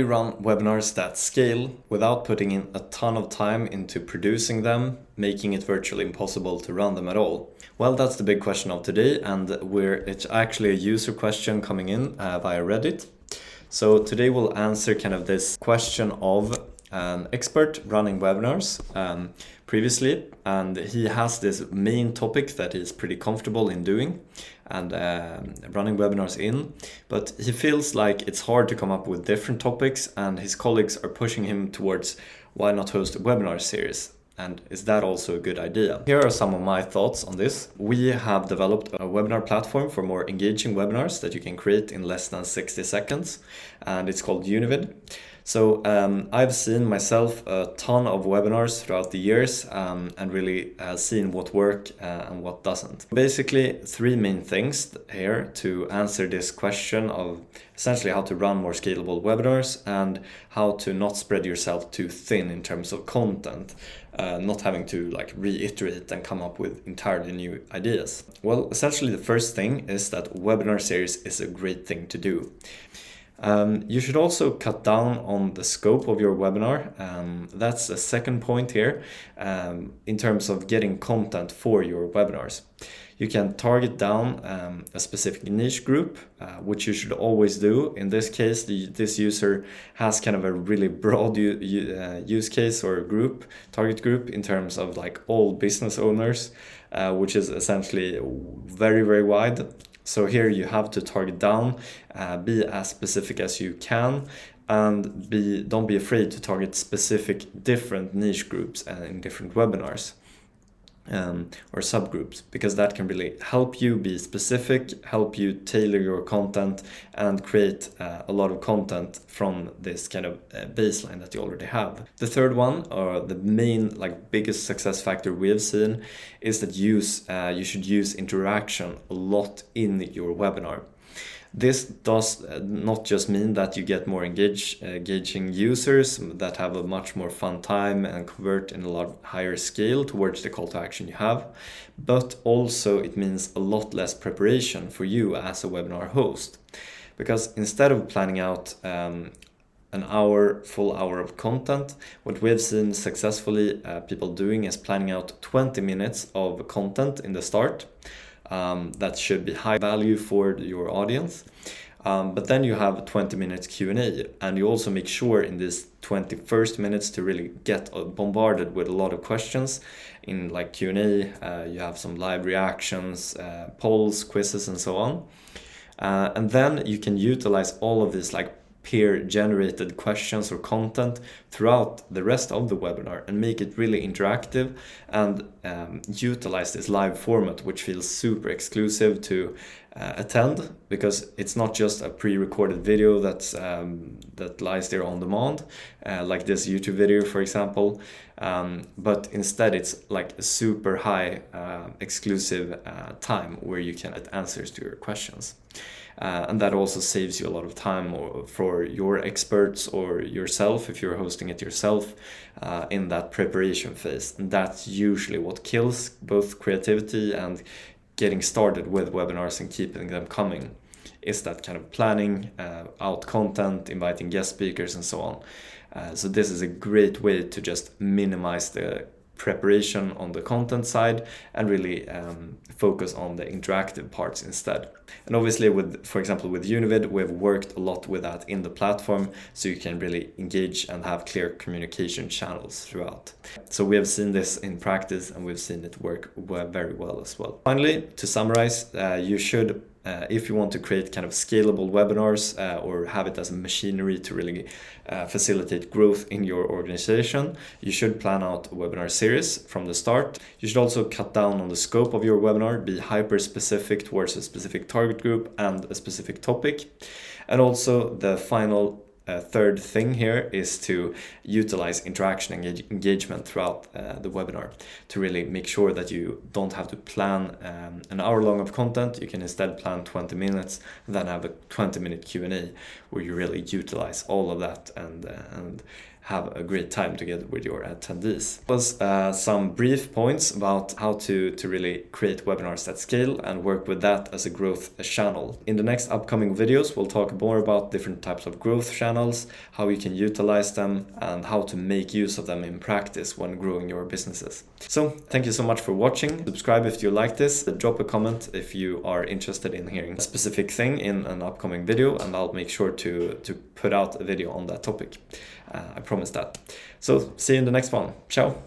We run webinars that scale without putting in a ton of time into producing them, making it virtually impossible to run them at all. Well, that's the big question of today, and it's actually a user question coming in via Reddit. So today we'll answer kind of this question of an expert running webinars previously, and he has this main topic that he's pretty comfortable in doing and running webinars in, but he feels like it's hard to come up with different topics, and his colleagues are pushing him towards why not host a webinar series. And is that also a good idea? Here are some of my thoughts on this. We have developed a webinar platform for more engaging webinars that you can create in less than 60 seconds, and it's called Univid. So I've seen myself a ton of webinars throughout the years and really seen what work and what doesn't. Basically, three main things here to answer this question of essentially how to run more scalable webinars and how to not spread yourself too thin in terms of content, not having to reiterate and come up with entirely new ideas. Well, essentially the first thing is that webinar series is a great thing to do. You should also cut down on the scope of your webinar. That's the second point here in terms of getting content for your webinars. You can target down a specific niche group, which you should always do. In this case, this user has kind of a really broad use case or target group in terms of all business owners, which is essentially very, very wide. So here you have to target down, be as specific as you can, and don't be afraid to target specific different niche groups in different webinars or subgroups, because that can really help you be specific, help you tailor your content and create a lot of content from this kind of baseline that you already have. The third one, or the main biggest success factor we have seen, is that you should use interaction a lot in your webinar. This does not just mean that you get more engaging users that have a much more fun time and convert in a lot higher scale towards the call to action you have, but also it means a lot less preparation for you as a webinar host. Because instead of planning out an full hour of content, what we've seen successfully people doing is planning out 20 minutes of content in the start. That should be high value for your audience. But then you have 20 minutes Q&A, and you also make sure in these 21st minutes to really get bombarded with a lot of questions. In Q&A, you have some live reactions, polls, quizzes, and so on. And then you can utilize all of this peer-generated questions or content throughout the rest of the webinar and make it really interactive and utilize this live format, which feels super exclusive to attend, because it's not just a pre-recorded video that lies there on demand, like this YouTube video, for example, but instead it's a super high exclusive time where you can get answers to your questions. And that also saves you a lot of time for your experts or yourself if you're hosting it yourself in that preparation phase. And that's usually what kills both creativity and getting started with webinars and keeping them coming, is that kind of planning out content, inviting guest speakers, and so on. So this is a great way to just minimize the preparation on the content side and really focus on the interactive parts instead. And obviously for example with Univid, we've worked a lot with that in the platform, so you can really engage and have clear communication channels throughout. So we have seen this in practice, and we've seen it work very well as well. Finally, to summarize, you should if you want to create kind of scalable webinars or have it as a machinery to really facilitate growth in your organization, you should plan out a webinar series from the start. You should also cut down on the scope of your webinar, be hyper specific towards a specific target group and a specific topic. And also the final third thing here is to utilize interaction and engagement throughout the webinar to really make sure that you don't have to plan an hour long of content. You can instead plan 20 minutes and then have a 20-minute Q&A where you really utilize all of that and have a great time together with your attendees. Was some brief points about how to really create webinars at scale and work with that as a growth channel. In the next upcoming videos, we'll talk more about different types of growth channels, how you can utilize them, and how to make use of them in practice when growing your businesses. So thank you so much for watching. Subscribe if you like this. Drop a comment if you are interested in hearing a specific thing in an upcoming video, and I'll make sure to put out a video on that topic. I promise that. So see you in the next one. Ciao.